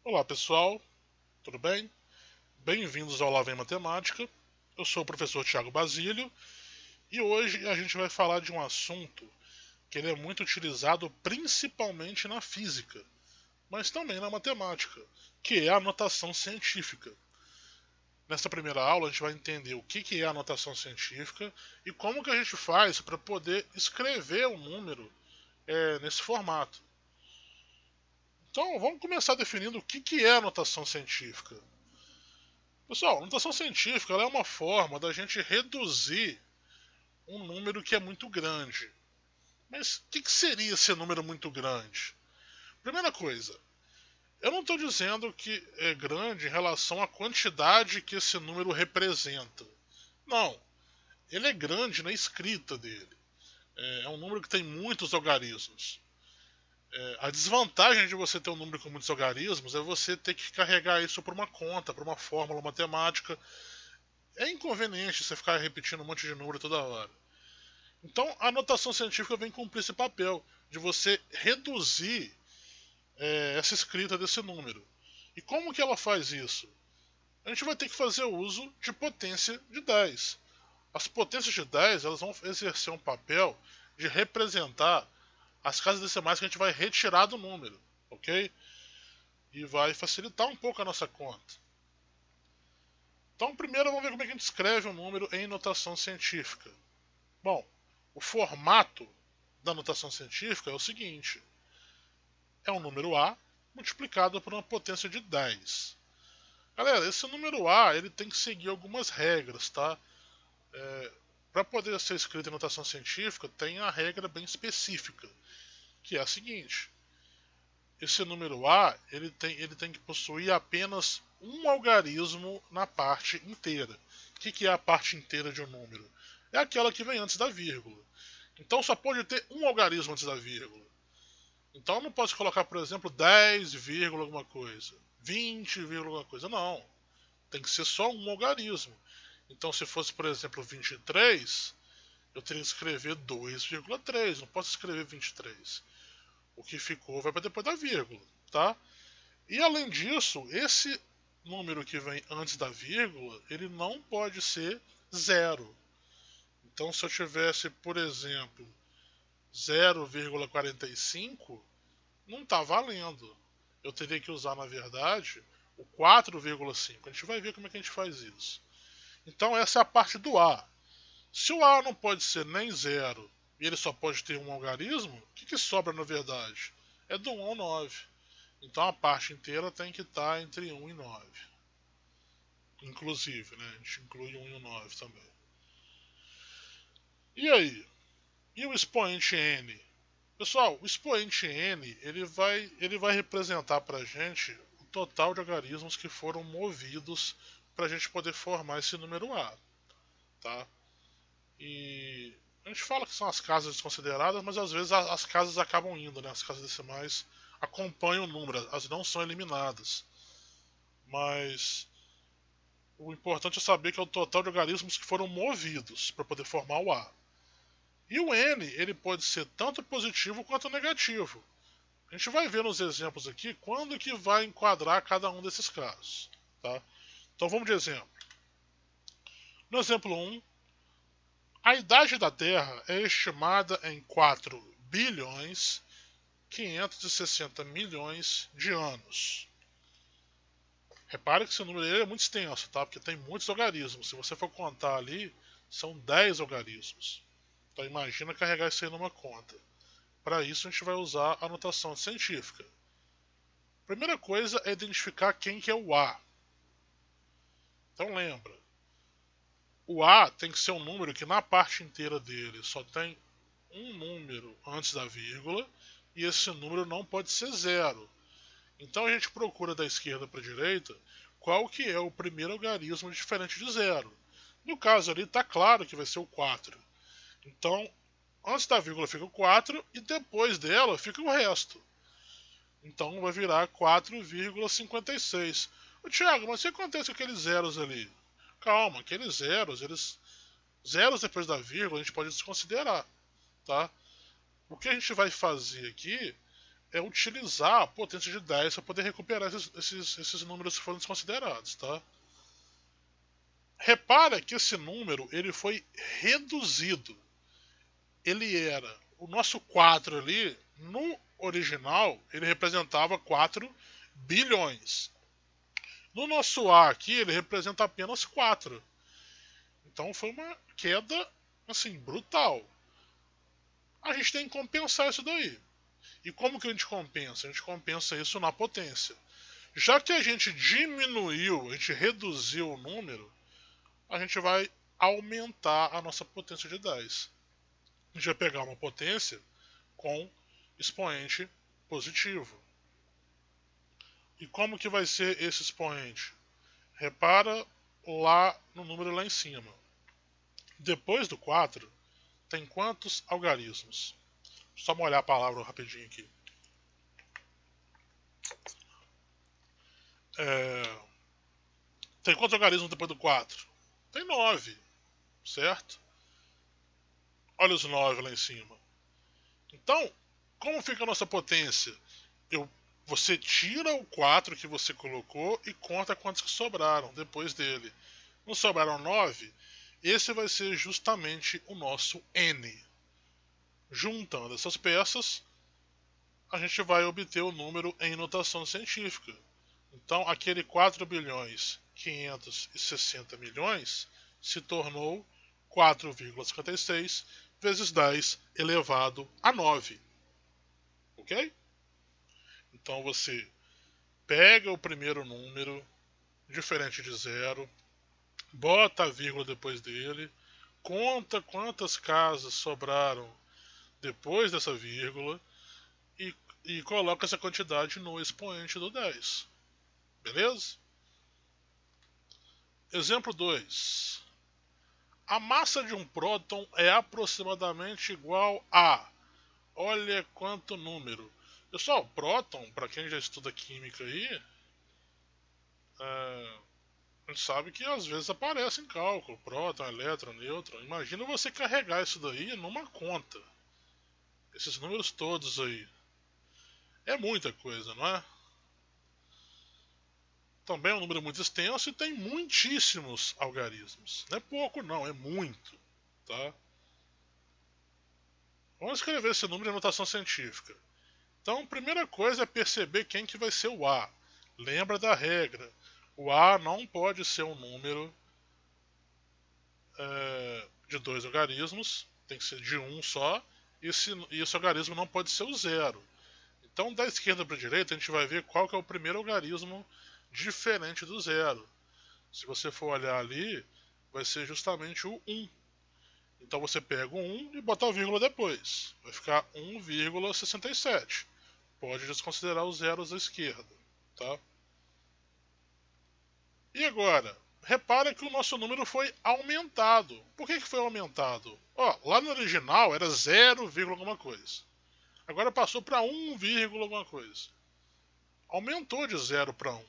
Olá pessoal, tudo bem? Bem-vindos ao Lá Vem Matemática. Eu sou o professor Tiago Basílio e hoje a gente vai falar de um assunto que ele é muito utilizado principalmente na física, mas também na matemática, que é a notação científica. Nessa primeira aula a gente vai entender o que é a notação científica e como que a gente faz para poder escrever um número nesse formato. Então vamos começar definindo o que é a notação científica. Pessoal, notação científica ela é uma forma da gente reduzir um número que é muito grande. Mas o que seria esse número muito grande? Primeira coisa, eu não estou dizendo que é grande em relação à quantidade que esse número representa. Não, ele é grande na escrita dele. É um número que tem muitos algarismos. A desvantagem de você ter um número com muitos algarismos é você ter que carregar isso para uma conta, para uma fórmula matemática. É inconveniente você ficar repetindo um monte de número toda hora. Então a notação científica vem cumprir esse papel de você reduzir essa escrita desse número. E como que ela faz isso? A gente vai ter que fazer uso de potência de 10. As potências de 10 elas vão exercer um papel de representar as casas decimais que a gente vai retirar do número, ok? E vai facilitar um pouco a nossa conta. Então, primeiro vamos ver como é que a gente escreve um número em notação científica. Bom, o formato da notação científica é o seguinte: é um número A multiplicado por uma potência de 10. Galera, esse número A ele tem que seguir algumas regras, tá? Para poder ser escrito em notação científica, tem a regra bem específica, que é a seguinte: esse número A ele tem que possuir apenas um algarismo na parte inteira. O que é a parte inteira de um número? É aquela que vem antes da vírgula. Então só pode ter um algarismo antes da vírgula. Então eu não posso colocar, por exemplo, 10, alguma coisa, 20, alguma coisa. Não. Tem que ser só um algarismo. Então se fosse, por exemplo, 23, eu teria que escrever 2,3. Não posso escrever 23. O que ficou vai para depois da vírgula, tá? E além disso, esse número que vem antes da vírgula, ele não pode ser zero. Então se eu tivesse, por exemplo, 0,45, não está valendo. Eu teria que usar, na verdade, o 4,5. A gente vai ver como é que a gente faz isso. Então essa é a parte do A. Se o A não pode ser nem zero e ele só pode ter um algarismo, o que sobra na verdade? É do 1 ao 9. Então a parte inteira tem que estar entre 1 e 9. Inclusive, né? A gente inclui 1 e o 9 também. E aí? E o expoente n? Pessoal, o expoente n ele vai representar para a gente o total de algarismos que foram movidos para a gente poder formar esse número A. Tá? E a gente fala que são as casas desconsideradas, mas às vezes as casas acabam indo, né? As casas decimais acompanham o número, elas não são eliminadas. Mas o importante é saber que é o total de algarismos que foram movidos para poder formar o A. E o N ele pode ser tanto positivo quanto negativo. A gente vai ver nos exemplos aqui quando que vai enquadrar cada um desses casos. Tá? Então vamos de exemplo. No exemplo 1, a idade da Terra é estimada em 4 bilhões 560 milhões de anos. Repare que esse número é muito extenso, tá? Porque tem muitos algarismos. Se você for contar ali, são 10 algarismos. Então imagina carregar isso aí numa conta. Para isso a gente vai usar a notação científica. Primeira coisa é identificar quem que é o A. Então lembra, o A tem que ser um número que na parte inteira dele só tem um número antes da vírgula e esse número não pode ser zero. Então a gente procura da esquerda para a direita qual que é o primeiro algarismo diferente de zero. No caso ali está claro que vai ser o 4. Então antes da vírgula fica o 4 e depois dela fica o resto. Então vai virar 4,56. Ô Thiago, mas o que acontece com aqueles zeros ali? Calma, aqueles zeros, zeros depois da vírgula a gente pode desconsiderar, tá? O que a gente vai fazer aqui é utilizar a potência de 10 para poder recuperar esses números que foram desconsiderados, tá? Repara que esse número ele foi reduzido. Ele era o nosso 4 ali, no original, ele representava 4 bilhões. No nosso A aqui, ele representa apenas 4. Então foi uma queda, assim, brutal. A gente tem que compensar isso daí. E como que a gente compensa? A gente compensa isso na potência. Já que a gente diminuiu, a gente reduziu o número, a gente vai aumentar a nossa potência de 10. A gente vai pegar uma potência com expoente positivo. E como que vai ser esse expoente? Repara lá no número lá em cima. Depois do 4, tem quantos algarismos? Só molhar a palavra rapidinho aqui. Tem quantos algarismos depois do 4? Tem 9, certo? Olha os 9 lá em cima. Então, como fica a nossa potência? Você tira o 4 que você colocou e conta quantos que sobraram depois dele. Não sobraram 9? Esse vai ser justamente o nosso N. Juntando essas peças, a gente vai obter o número em notação científica. Então, aquele 4 bilhões 560 milhões se tornou 4,56 vezes 10 elevado a 9. Ok? Então você pega o primeiro número, diferente de 0, bota a vírgula depois dele, conta quantas casas sobraram depois dessa vírgula e coloca essa quantidade no expoente do 10. Beleza? Exemplo 2. A massa de um próton é aproximadamente igual a... Olha quanto número. Pessoal, próton, para quem já estuda química aí, a gente sabe que às vezes aparece em cálculo, próton, elétron, nêutron. Imagina você carregar isso daí numa conta. Esses números todos aí. É muita coisa, não é? Também é um número muito extenso e tem muitíssimos algarismos. Não é pouco não, é muito. Tá? Vamos escrever esse número em notação científica. Então, a primeira coisa é perceber quem que vai ser o A. Lembra da regra. O A não pode ser um número de 2 algarismos, tem que ser de um só, e esse algarismo não pode ser o 0. Então, da esquerda para a direita, a gente vai ver qual que é o primeiro algarismo diferente do 0. Se você for olhar ali, vai ser justamente o 1. Então você pega o 1 e bota a vírgula depois. Vai ficar 1,67. Pode desconsiderar os zeros à esquerda. Tá? E agora, repara que o nosso número foi aumentado. Por que foi aumentado? Lá no original era 0, alguma coisa. Agora passou para 1, alguma coisa. Aumentou de 0 para 1.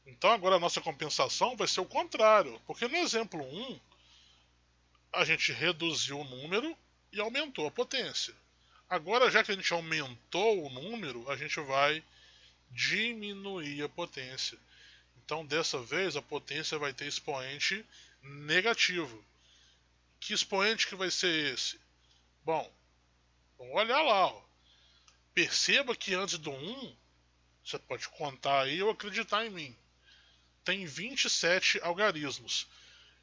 Então agora a nossa compensação vai ser o contrário. Porque no exemplo 1, a gente reduziu o número e aumentou a potência. Agora, já que a gente aumentou o número, a gente vai diminuir a potência. Então, dessa vez, a potência vai ter expoente negativo. Que expoente que vai ser esse? Bom, vamos olhar lá. Perceba que antes do 1, você pode contar aí ou acreditar em mim, tem 27 algarismos.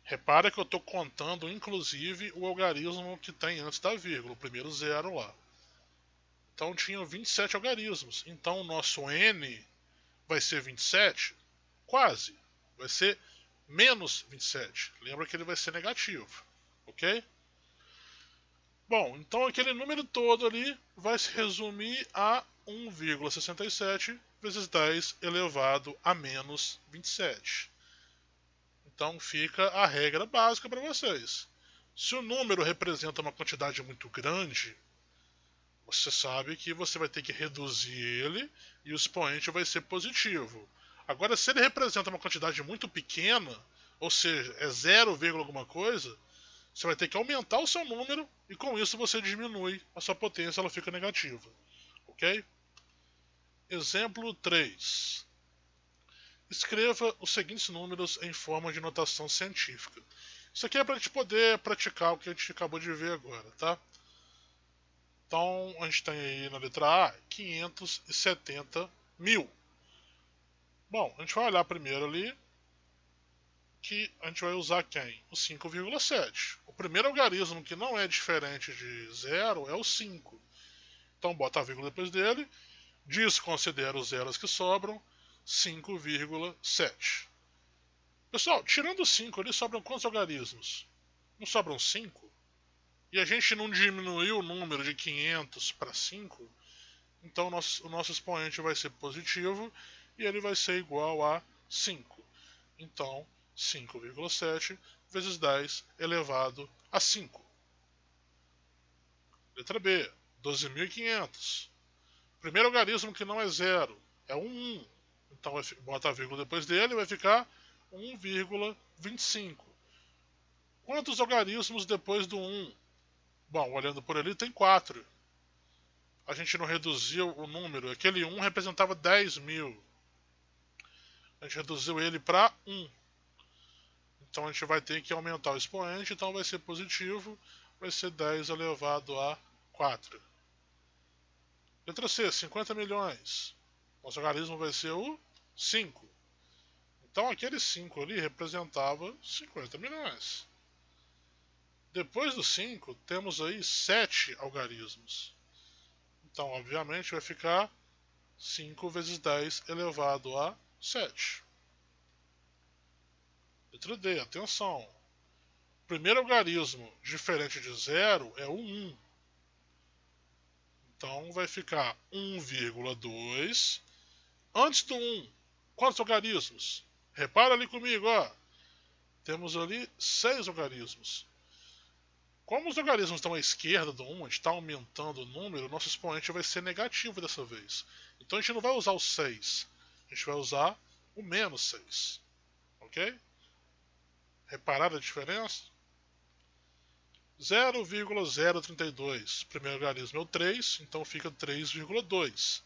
Repara que eu estou contando, inclusive, o algarismo que tem antes da vírgula, o primeiro 0 lá. Então tinha 27 algarismos. Então o nosso N vai ser 27? Quase. Vai ser menos 27. Lembra que ele vai ser negativo. Ok? Bom, então aquele número todo ali vai se resumir a 1,67 vezes 10 elevado a menos 27. Então fica a regra básica para vocês. Se o número representa uma quantidade muito grande, você sabe que você vai ter que reduzir ele e o expoente vai ser positivo. Agora, se ele representa uma quantidade muito pequena, ou seja, é 0, alguma coisa, você vai ter que aumentar o seu número e com isso você diminui a sua potência, ela fica negativa. Ok? Exemplo 3. Escreva os seguintes números em forma de notação científica. Isso aqui é para a gente poder praticar o que a gente acabou de ver agora, tá? Então, a gente tem aí na letra A 570 mil. Bom, a gente vai olhar primeiro ali que a gente vai usar quem? O 5,7. O primeiro algarismo que não é diferente de zero é o 5. Então, bota a vírgula depois dele, desconsidera os zeros que sobram, 5,7. Pessoal, tirando o 5 ali, sobram quantos algarismos? Não sobram 5? E a gente não diminuiu o número de 500 para 5? Então o nosso expoente vai ser positivo e ele vai ser igual a 5. Então, 5,7 vezes 10 elevado a 5. Letra B, 12.500. Primeiro algarismo que não é zero é um 1. Então, bota a vírgula depois dele e vai ficar 1,25. Quantos algarismos depois do 1? Bom, olhando por ali, tem 4. A gente não reduziu o número. Aquele 1 representava 10.000. A gente reduziu ele para 1. Então a gente vai ter que aumentar o expoente. Então vai ser positivo. Vai ser 10 elevado a 4. Letra C, 50 milhões. Nosso algarismo vai ser o 5. Então aquele 5 ali representava 50 milhões. Depois do 5, temos aí 7 algarismos. Então, obviamente, vai ficar 5 vezes 10 elevado a 7. Letra D, atenção. O primeiro algarismo diferente de zero é o 1. Então, vai ficar 1,2. Antes do 1, quantos algarismos? Repara ali comigo, ó. Temos ali 6 algarismos. Como os algarismos estão à esquerda do 1, a gente está aumentando o número, nosso expoente vai ser negativo dessa vez. Então a gente não vai usar o 6, a gente vai usar o menos 6. Ok? Repararam a diferença? 0,032. O primeiro algarismo é o 3, então fica 3,2.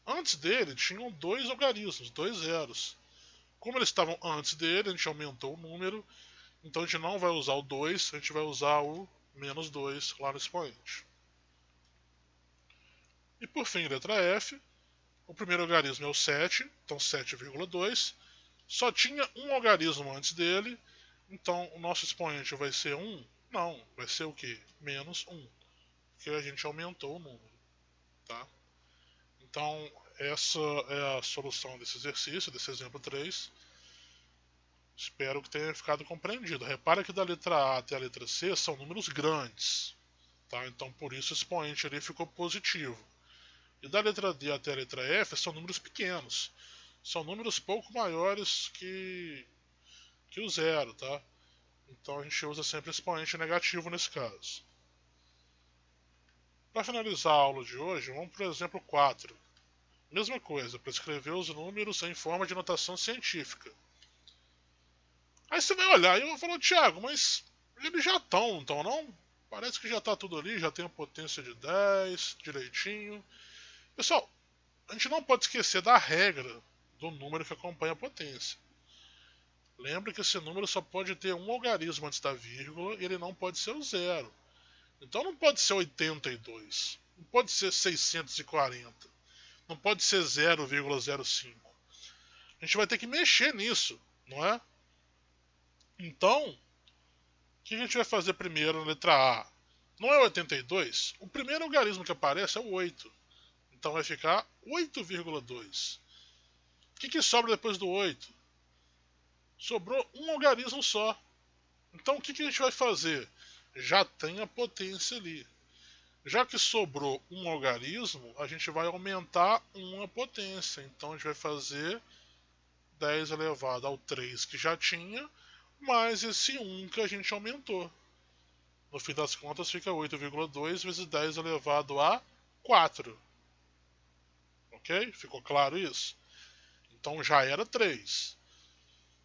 Antes dele tinham 2 algarismos, 2 zeros. Como eles estavam antes dele, a gente aumentou o número, então a gente não vai usar o 2, a gente vai usar o menos 2 lá no expoente. E por fim, letra F, o primeiro algarismo é o 7, então 7,2. Só tinha um algarismo antes dele, então o nosso expoente vai ser 1? Não, vai ser o quê? Menos 1, porque a gente aumentou o número. Tá? Então, essa é a solução desse exercício, desse exemplo 3. Espero que tenha ficado compreendido. Repara que da letra A até a letra C são números grandes. Tá? Então, por isso o expoente ali ficou positivo. E da letra D até a letra F são números pequenos. São números pouco maiores que o zero. Tá? Então, a gente usa sempre expoente negativo nesse caso. Para finalizar a aula de hoje, vamos para o exemplo 4. Mesma coisa, para escrever os números em forma de notação científica. Aí você vai olhar e eu falo, Thiago, mas eles já estão, então não? Parece que já está tudo ali, já tem a potência de 10, direitinho. Pessoal, a gente não pode esquecer da regra do número que acompanha a potência. Lembre que esse número só pode ter um algarismo antes da vírgula e ele não pode ser o zero. Então não pode ser 82, não pode ser 640, não pode ser 0,05. A gente vai ter que mexer nisso, não é? Então, o que a gente vai fazer primeiro na letra A? Não é 82? O primeiro algarismo que aparece é o 8. Então vai ficar 8,2. O que sobra depois do 8? Sobrou um algarismo só. Então o que a gente vai fazer? Já tem a potência ali. Já que sobrou um algarismo, a gente vai aumentar uma potência. Então a gente vai fazer 10 elevado ao 3 que já tinha, mais esse 1 que a gente aumentou. No fim das contas fica 8,2 vezes 10 elevado a 4. Ok? Ficou claro isso? Então já era 3.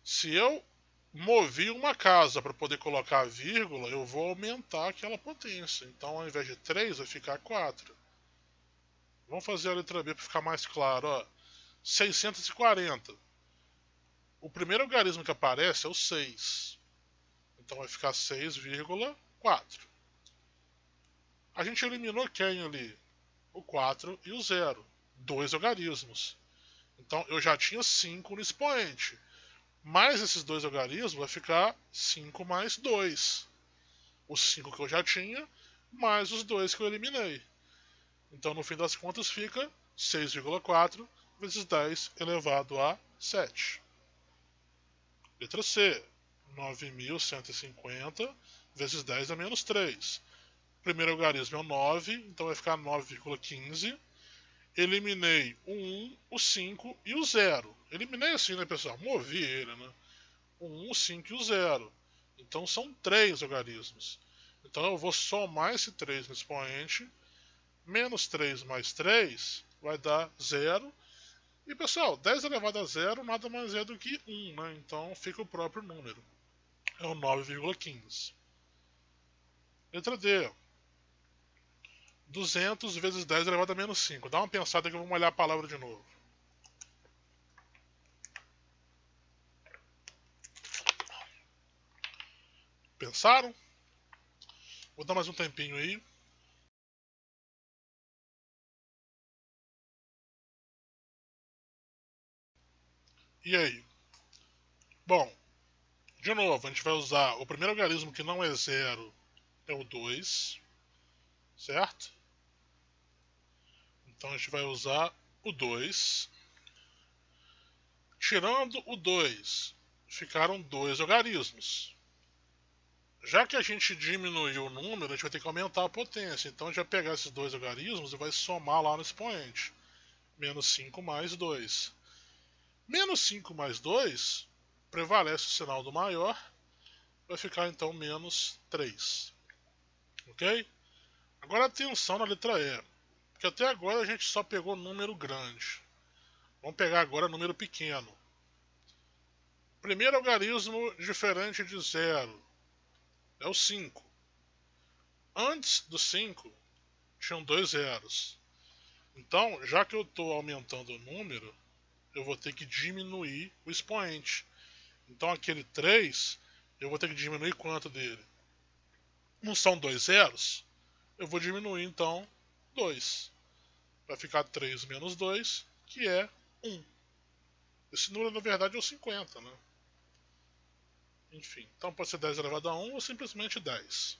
Se eu movi uma casa para poder colocar a vírgula, eu vou aumentar aquela potência. Então ao invés de 3 vai ficar 4. Vamos fazer a letra B para ficar mais claro. Ó. 640. O primeiro algarismo que aparece é o 6. Então vai ficar 6,4. A gente eliminou quem ali? O 4 e o 0. 2 algarismos. Então eu já tinha 5 no expoente. Mais esses dois algarismos vai ficar 5 mais 2. Os 5 que eu já tinha, mais os 2 que eu eliminei. Então no fim das contas fica 6,4 vezes 10 elevado a 7. Letra C. 9.150 vezes 10 a menos 3. O primeiro algarismo é o 9, então vai ficar 9,15. Eliminei o 1, o 5 e o 0. Eliminei assim, né, pessoal? Movi ele, né? O 1, o 5 e o 0. Então são 3 algarismos. Então eu vou somar esse 3 no expoente. Menos 3 mais 3 vai dar 0. E, pessoal, 10 elevado a 0 nada mais é do que 1, né? Então fica o próprio número. É o 9,15. Letra D. 200 vezes 10 elevado a menos 5. Dá uma pensada que eu vou olhar a palavra de novo. Pensaram? Vou dar mais um tempinho aí. E aí? Bom, de novo, a gente vai usar o primeiro algarismo que não é 0, é o 2, certo? Então a gente vai usar o 2. Tirando o 2, ficaram 2 algarismos. Já que a gente diminuiu o número, a gente vai ter que aumentar a potência. Então a gente vai pegar esses 2 algarismos e vai somar lá no expoente. Menos 5 mais 2. Menos 5 mais 2, prevalece o sinal do maior, vai ficar então menos 3. Ok? Agora atenção na letra E, porque até agora a gente só pegou número grande. Vamos pegar agora número pequeno. Primeiro algarismo diferente de 0 é o 5. Antes do 5, tinham 2 zeros. Então, já que eu estou aumentando o número, eu vou ter que diminuir o expoente. Então, aquele 3, eu vou ter que diminuir quanto dele? Não são 2 zeros? Eu vou diminuir, então, 2. Vai ficar 3 menos 2, que é 1. Esse número, na verdade, é o 50, né? Enfim, então pode ser 10 elevado a 1 ou simplesmente 10.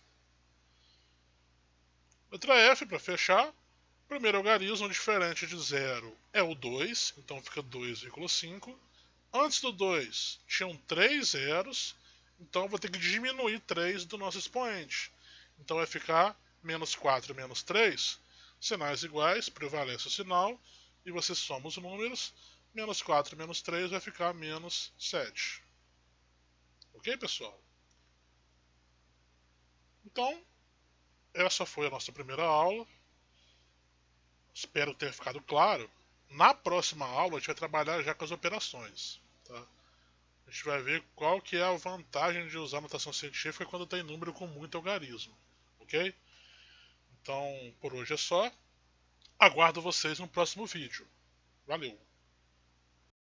Letra F, para fechar. O primeiro algarismo diferente de 0 é o 2, então fica 2,5. Antes do 2 tinham 3 zeros, então eu vou ter que diminuir 3 do nosso expoente. Então vai ficar menos 4 menos 3, sinais iguais, prevalece o sinal, e você soma os números, menos 4 menos 3 vai ficar menos 7. Ok, pessoal? Então, essa foi a nossa primeira aula. Espero ter ficado claro. Na próxima aula a gente vai trabalhar já com as operações. Tá? A gente vai ver qual que é a vantagem de usar notação científica quando tem número com muito algarismo. Ok? Então, por hoje é só. Aguardo vocês no próximo vídeo. Valeu!